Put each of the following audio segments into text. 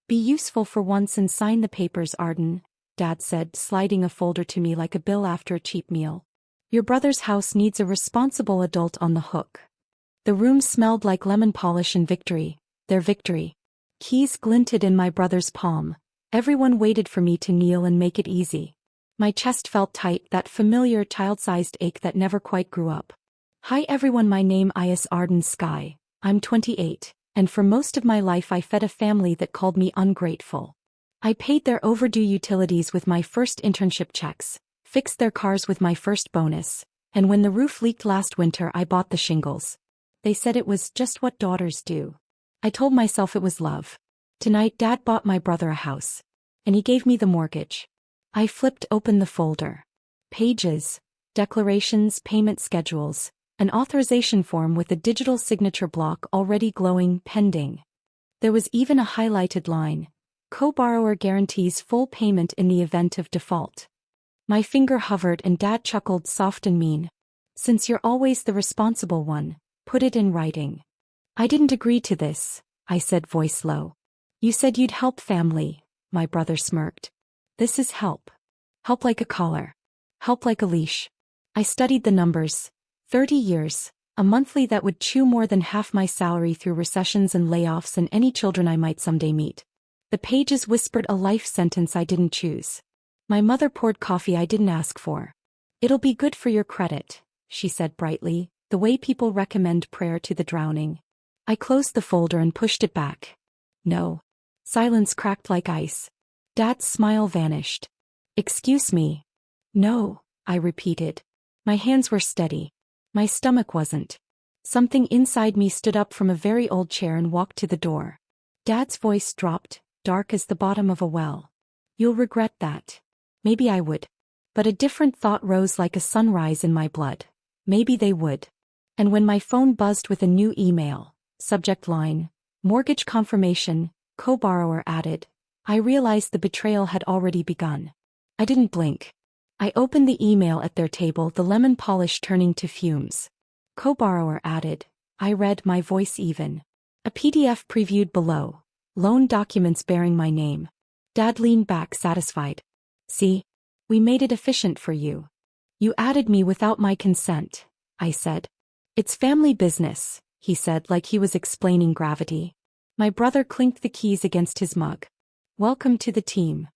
Be useful for once and sign the papers, Arden, Dad said, sliding a folder to me like a bill after a cheap meal. Your brother's house needs a responsible adult on the hook. The room smelled like lemon polish and victory, their victory. Keys glinted in my brother's palm. Everyone waited for me to kneel and make it easy. My chest felt tight, that familiar child-sized ache that never quite grew up. Hi everyone, my name is Arden Sky. I'm 28, and for most of my life I fed a family that called me ungrateful. I paid their overdue utilities with my first internship checks, fixed their cars with my first bonus, and when the roof leaked last winter I bought the shingles. They said it was just what daughters do. I told myself it was love. Tonight Dad bought my brother a house. And he gave me the mortgage. I flipped open the folder. Pages, declarations, payment schedules, an authorization form with a digital signature block already glowing pending. There was even a highlighted line. Co-borrower guarantees full payment in the event of default. My finger hovered and Dad chuckled soft and mean. Since you're always the responsible one, put it in writing. I didn't agree to this, I said, voice low. You said you'd help family, my brother smirked. This is help. Help like a collar. Help like a leash. I studied the numbers. 30 years, a monthly that would chew more than half my salary through recessions and layoffs and any children I might someday meet. The pages whispered a life sentence I didn't choose. My mother poured coffee I didn't ask for. It'll be good for your credit, she said brightly, the way people recommend prayer to the drowning. I closed the folder and pushed it back. No. Silence cracked like ice. Dad's smile vanished. Excuse me. No, I repeated. My hands were steady. My stomach wasn't. Something inside me stood up from a very old chair and walked to the door. Dad's voice dropped, dark as the bottom of a well. You'll regret that. Maybe I would. But a different thought rose like a sunrise in my blood. Maybe they would. And when my phone buzzed with a new email, subject line, mortgage confirmation, co-borrower added, I realized the betrayal had already begun. I didn't blink. I opened the email at their table, the lemon polish turning to fumes. Co-borrower added, I read, my voice even. A PDF previewed below. Loan documents bearing my name. Dad leaned back, satisfied. See? We made it efficient for you. You added me without my consent, I said. It's family business, he said like he was explaining gravity. My brother clinked the keys against his mug. Welcome to the team.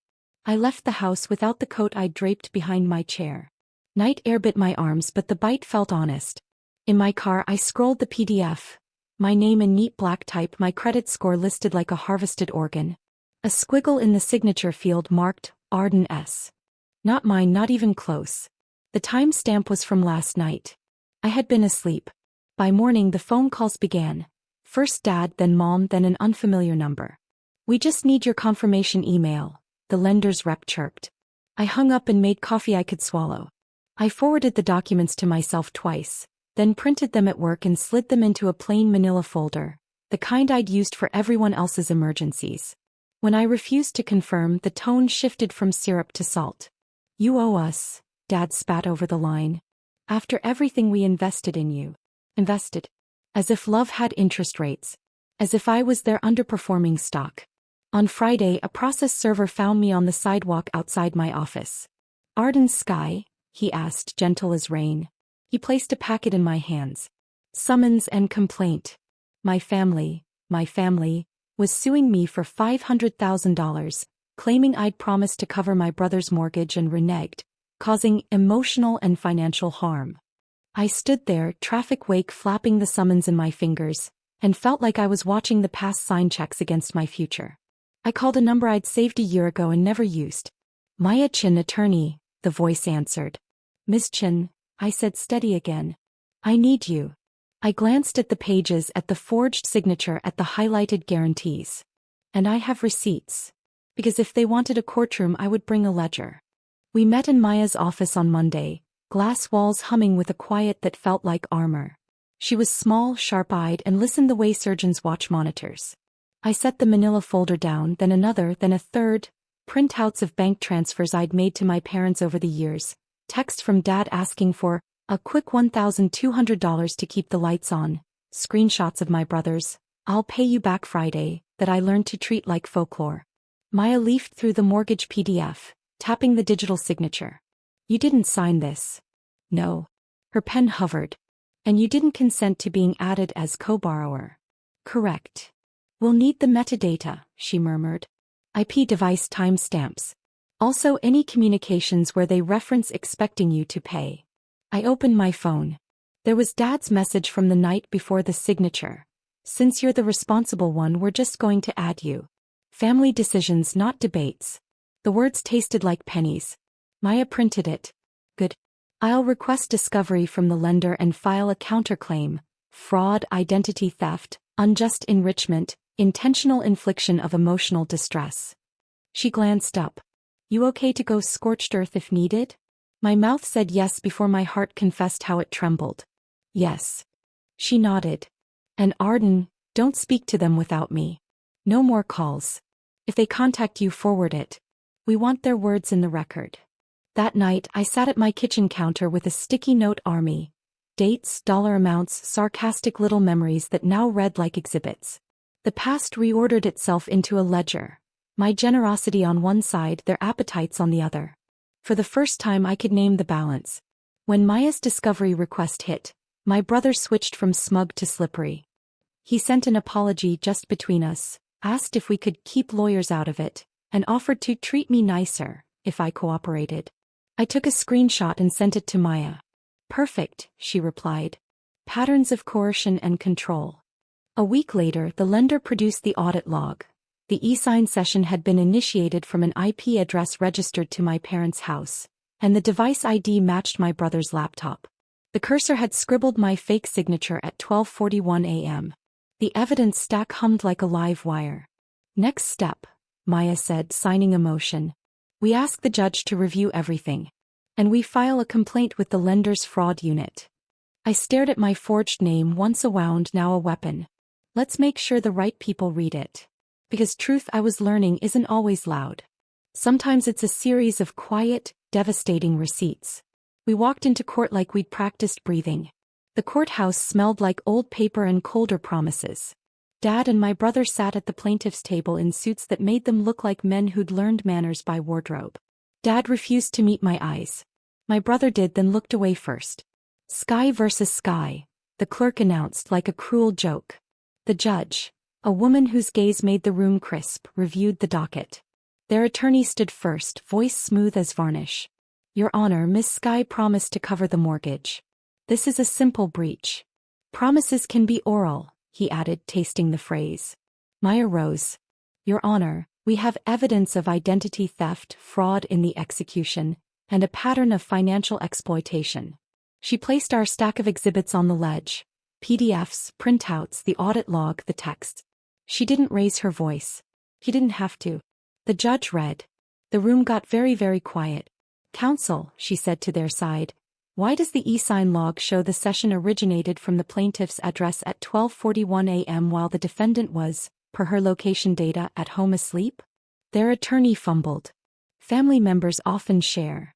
I left the house without the coat I'd draped behind my chair. Night air bit my arms, but the bite felt honest. In my car I scrolled the PDF. My name in neat black type, my credit score listed like a harvested organ. A squiggle in the signature field marked, Arden S. Not mine, not even close. The timestamp was from last night. I had been asleep. By morning the phone calls began. First Dad, then Mom, then an unfamiliar number. We just need your confirmation email, the lender's rep chirped. I hung up and made coffee I could swallow. I forwarded the documents to myself twice, then printed them at work and slid them into a plain manila folder, the kind I'd used for everyone else's emergencies. When I refused to confirm, the tone shifted from syrup to salt. You owe us, Dad spat over the line. After everything we invested in you. Invested. As if love had interest rates. As if I was their underperforming stock. On Friday, a process server found me on the sidewalk outside my office. Arden Sky? He asked, gentle as rain. He placed a packet in my hands. Summons and complaint. My family, was suing me for $500,000, claiming I'd promised to cover my brother's mortgage and reneged, causing emotional and financial harm. I stood there, traffic wake flapping the summons in my fingers, and felt like I was watching the past sign checks against my future. I called a number I'd saved a year ago and never used. Maya Chin, attorney, the voice answered. Ms. Chin, I said, steady again. I need you. I glanced at the pages, at the forged signature, at the highlighted guarantees. And I have receipts. Because if they wanted a courtroom I would bring a ledger. We met in Maya's office on Monday, glass walls humming with a quiet that felt like armor. She was small, sharp-eyed, and listened the way surgeons watch monitors. I set the manila folder down, then another, then a third, printouts of bank transfers I'd made to my parents over the years, text from Dad asking for a quick $1,200 to keep the lights on, screenshots of my brother's, I'll pay you back Friday, that I learned to treat like folklore. Maya leafed through the mortgage PDF, tapping the digital signature. You didn't sign this. No. Her pen hovered. And you didn't consent to being added as co-borrower. Correct. We'll need the metadata, she murmured. IP device timestamps. Also any communications where they reference expecting you to pay. I opened my phone. There was Dad's message from the night before the signature. Since you're the responsible one, we're just going to add you. Family decisions, not debates. The words tasted like pennies. Maya printed it. Good. I'll request discovery from the lender and file a counterclaim. Fraud, identity theft, unjust enrichment, intentional infliction of emotional distress. She glanced up. You okay to go scorched earth if needed? My mouth said yes before my heart confessed how it trembled. Yes. She nodded. And Arden, don't speak to them without me. No more calls. If they contact you, forward it. We want their words in the record. That night, I sat at my kitchen counter with a sticky note army. Dates, dollar amounts, sarcastic little memories that now read like exhibits. The past reordered itself into a ledger. My generosity on one side, their appetites on the other. For the first time I could name the balance. When Maya's discovery request hit, my brother switched from smug to slippery. He sent an apology just between us, asked if we could keep lawyers out of it, and offered to treat me nicer if I cooperated. I took a screenshot and sent it to Maya. Perfect, she replied. Patterns of coercion and control. A week later, the lender produced the audit log. The e-sign session had been initiated from an IP address registered to my parents' house, and the device ID matched my brother's laptop. The cursor had scribbled my fake signature at 12:41 a.m. The evidence stack hummed like a live wire. Next step, Maya said, signing a motion. We ask the judge to review everything. And we file a complaint with the lender's fraud unit. I stared at my forged name, once a wound, now a weapon. Let's make sure the right people read it. Because truth, I was learning, isn't always loud. Sometimes it's a series of quiet, devastating receipts. We walked into court like we'd practiced breathing. The courthouse smelled like old paper and colder promises. Dad and my brother sat at the plaintiff's table in suits that made them look like men who'd learned manners by wardrobe. Dad refused to meet my eyes. My brother did, then looked away first. Sky versus sky, the clerk announced like a cruel joke. The judge, a woman whose gaze made the room crisp, reviewed the docket. Their attorney stood first, voice smooth as varnish. Your Honor, Miss Sky promised to cover the mortgage. This is a simple breach. Promises can be oral, he added, tasting the phrase. Maya rose. Your Honor, we have evidence of identity theft, fraud in the execution, and a pattern of financial exploitation. She placed our stack of exhibits on the ledge. PDFs, printouts, the audit log, the text. She didn't raise her voice. He didn't have to. The judge read. The room got very, very quiet. Counsel, she said to their side. Why does the e-sign log show the session originated from the plaintiff's address at 12:41 a.m. while the defendant was, per her location data, at home asleep? Their attorney fumbled. Family members often share.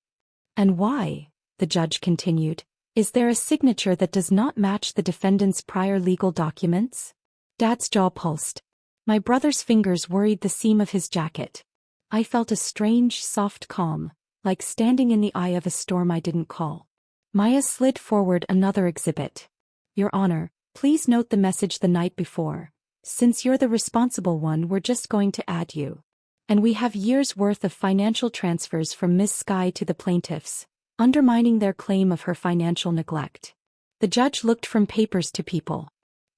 And why, the judge continued, is there a signature that does not match the defendant's prior legal documents? Dad's jaw pulsed. My brother's fingers worried the seam of his jacket. I felt a strange, soft calm, like standing in the eye of a storm I didn't call. Maya slid forward another exhibit. Your Honor, please note the message the night before. Since you're the responsible one, we're just going to add you. And we have years' worth of financial transfers from Miss Sky to the plaintiffs, undermining their claim of her financial neglect. The judge looked from papers to people.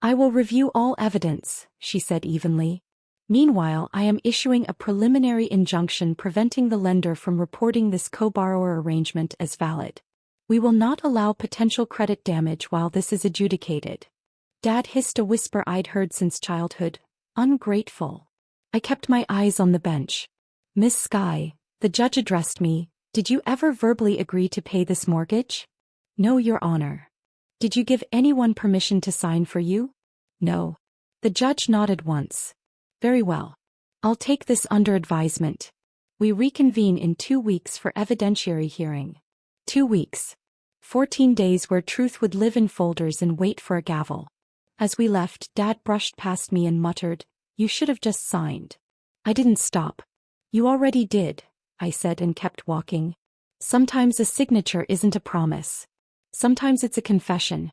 I will review all evidence, she said evenly. Meanwhile, I am issuing a preliminary injunction preventing the lender from reporting this co-borrower arrangement as valid. We will not allow potential credit damage while this is adjudicated. Dad hissed a whisper I'd heard since childhood. Ungrateful. I kept my eyes on the bench. Miss Sky, the judge addressed me, did you ever verbally agree to pay this mortgage? No, Your Honor. Did you give anyone permission to sign for you? No. The judge nodded once. Very well. I'll take this under advisement. We reconvene in 2 weeks for evidentiary hearing. 2 weeks. 14 days where truth would live in folders and wait for a gavel. As we left, Dad brushed past me and muttered, You should have just signed. I didn't stop. You already did, I said and kept walking. Sometimes a signature isn't a promise. Sometimes it's a confession.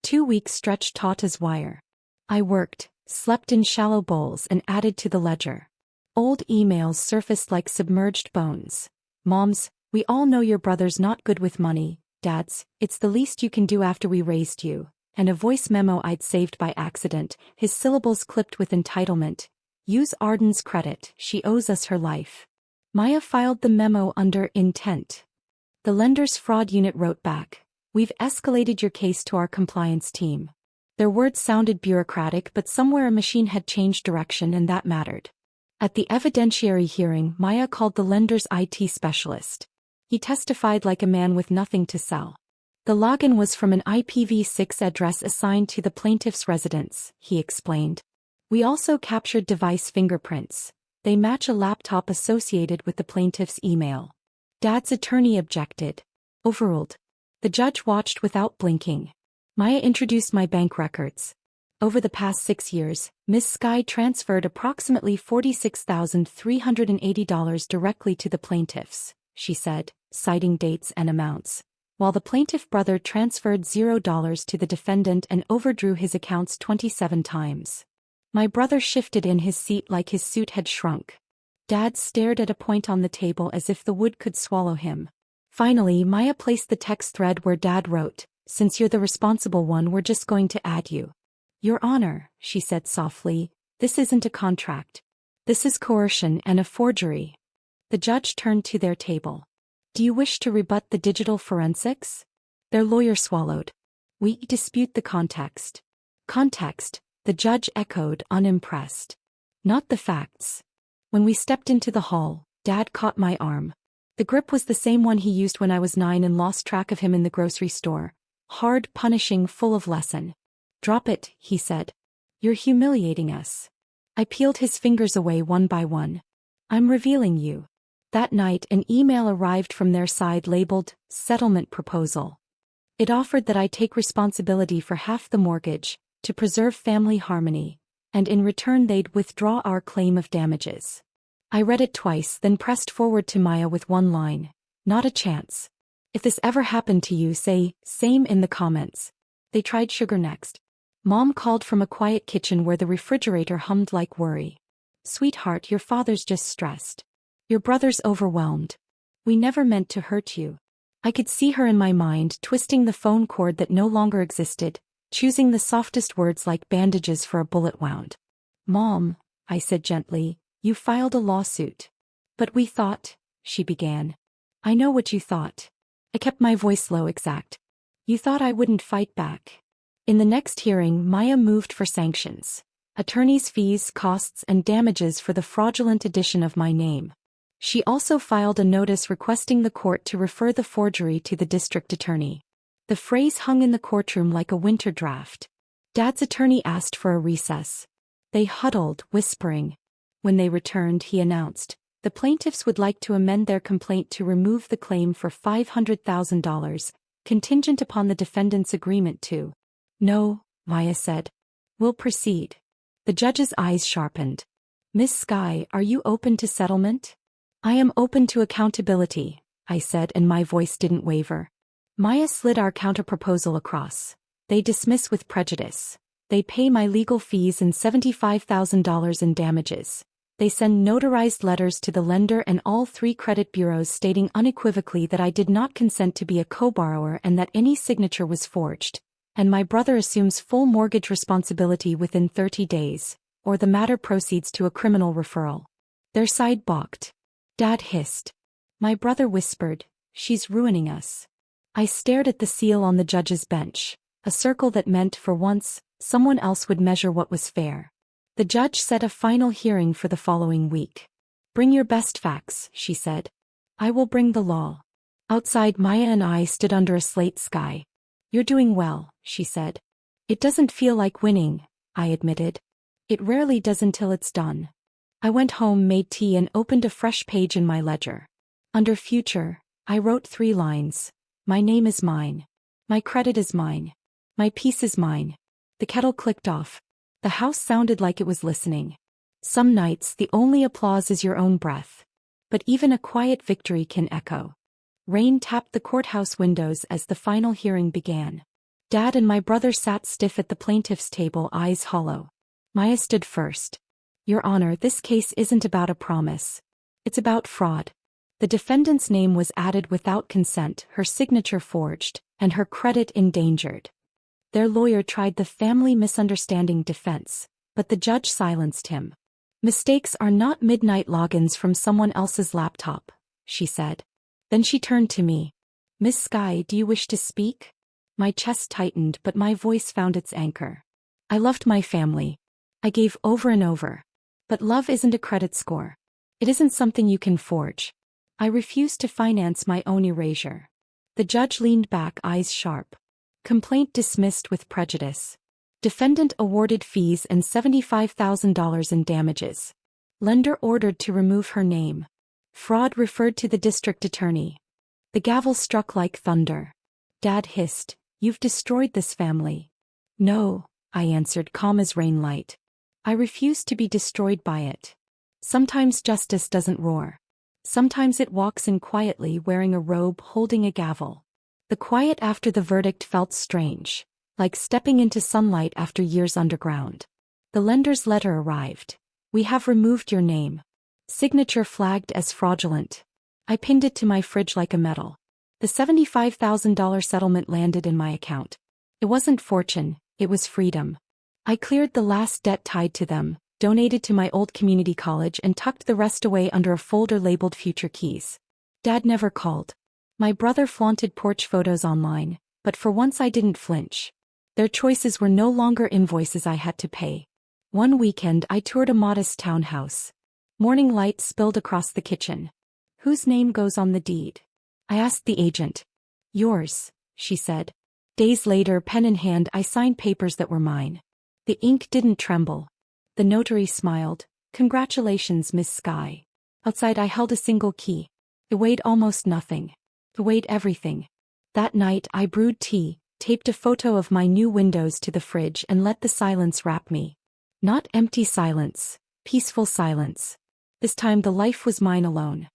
2 weeks stretched taut as wire. I worked, slept in shallow bowls and added to the ledger. Old emails surfaced like submerged bones. Moms, we all know your brother's not good with money. Dads, it's the least you can do after we raised you. And a voice memo I'd saved by accident, his syllables clipped with entitlement. Use Arden's credit, she owes us her life. Maya filed the memo under intent. The lender's fraud unit wrote back, we've escalated your case to our compliance team. Their words sounded bureaucratic, but somewhere a machine had changed direction and that mattered. At the evidentiary hearing, Maya called the lender's IT specialist. He testified like a man with nothing to sell. The login was from an IPv6 address assigned to the plaintiff's residence, he explained. We also captured device fingerprints. They match a laptop associated with the plaintiff's email. Dad's attorney objected. Overruled. The judge watched without blinking. Maya introduced my bank records. Over the past 6 years, Ms. Skye transferred approximately $46,380 directly to the plaintiffs, she said, citing dates and amounts, while the plaintiff brother transferred $0 to the defendant and overdrew his accounts 27 times. My brother shifted in his seat like his suit had shrunk. Dad stared at a point on the table as if the wood could swallow him. Finally, Maya placed the text thread where Dad wrote, since you're the responsible one, we're just going to add you. Your Honor, she said softly, this isn't a contract. This is coercion and a forgery. The judge turned to their table. Do you wish to rebut the digital forensics? Their lawyer swallowed. We dispute the context. Context, the judge echoed, unimpressed. Not the facts. When we stepped into the hall, Dad caught my arm. The grip was the same one he used when I was 9 and lost track of him in the grocery store. Hard, punishing, full of lesson. Drop it, he said. You're humiliating us. I peeled his fingers away one by one. I'm revealing you. That night an email arrived from their side labeled, settlement proposal. It offered that I take responsibility for half the mortgage, to preserve family harmony, and in return they'd withdraw our claim of damages. I read it twice, then pressed forward to Maya with one line. Not a chance. If this ever happened to you, say, same in the comments. They tried sugar next. Mom called from a quiet kitchen where the refrigerator hummed like worry. Sweetheart, your father's just stressed. Your brother's overwhelmed. We never meant to hurt you. I could see her in my mind, twisting the phone cord that no longer existed, choosing the softest words like bandages for a bullet wound. Mom, I said gently, you filed a lawsuit. But we thought, she began. I know what you thought. I kept my voice low, exact. You thought I wouldn't fight back. In the next hearing, Maya moved for sanctions. Attorney's fees, costs, and damages for the fraudulent addition of my name. She also filed a notice requesting the court to refer the forgery to the district attorney. The phrase hung in the courtroom like a winter draft. Dad's attorney asked for a recess. They huddled, whispering. When they returned, he announced, the plaintiffs would like to amend their complaint to remove the claim for $500,000, contingent upon the defendant's agreement to. No, Maya said. We'll proceed. The judge's eyes sharpened. Miss Skye, are you open to settlement? I am open to accountability, I said, and my voice didn't waver. Maya slid our counterproposal across. They dismiss with prejudice. They pay my legal fees and $75,000 in damages. They send notarized letters to the lender and all 3 credit bureaus stating unequivocally that I did not consent to be a co-borrower and that any signature was forged. And my brother assumes full mortgage responsibility within 30 days, or the matter proceeds to a criminal referral. Their side balked. Dad hissed. My brother whispered, she's ruining us. I stared at the seal on the judge's bench, a circle that meant, for once, someone else would measure what was fair. The judge set a final hearing for the following week. Bring your best facts, she said. I will bring the law. Outside, Maya and I stood under a slate sky. You're doing well, she said. It doesn't feel like winning, I admitted. It rarely does until it's done. I went home, made tea, and opened a fresh page in my ledger. Under future, I wrote 3 lines. My name is mine. My credit is mine. My peace is mine. The kettle clicked off. The house sounded like it was listening. Some nights the only applause is your own breath. But even a quiet victory can echo. Rain tapped the courthouse windows as the final hearing began. Dad and my brother sat stiff at the plaintiff's table, eyes hollow. Maya stood first. Your Honor, this case isn't about a promise. It's about fraud. The defendant's name was added without consent, her signature forged, and her credit endangered. Their lawyer tried the family misunderstanding defense, but the judge silenced him. Mistakes are not midnight logins from someone else's laptop, she said. Then she turned to me. Miss Skye, do you wish to speak? My chest tightened, but my voice found its anchor. I loved my family. I gave over and over. But love isn't a credit score. It isn't something you can forge. I refused to finance my own erasure. The judge leaned back, eyes sharp. Complaint dismissed with prejudice. Defendant awarded fees and $75,000 in damages. Lender ordered to remove her name. Fraud referred to the district attorney. The gavel struck like thunder. Dad hissed, "You've destroyed this family." "No," I answered, calm as rain light. "I refuse to be destroyed by it." Sometimes justice doesn't roar. Sometimes it walks in quietly, wearing a robe, holding a gavel. The quiet after the verdict felt strange, like stepping into sunlight after years underground. The lender's letter arrived. "We have removed your name." Signature flagged as fraudulent. I pinned it to my fridge like a medal. The $75,000 settlement landed in my account. It wasn't fortune, it was freedom. I cleared the last debt tied to them, donated to my old community college, and tucked the rest away under a folder labeled Future Keys. Dad never called. My brother flaunted porch photos online, but for once I didn't flinch. Their choices were no longer invoices I had to pay. One weekend I toured a modest townhouse. Morning light spilled across the kitchen. "Whose name goes on the deed?" I asked the agent. "Yours," she said. Days later, pen in hand, I signed papers that were mine. The ink didn't tremble. The notary smiled. "Congratulations, Miss Skye." Outside I held a single key. It weighed almost nothing. It weighed everything. That night I brewed tea, taped a photo of my new windows to the fridge, and let the silence wrap me. Not empty silence, peaceful silence. This time the life was mine alone.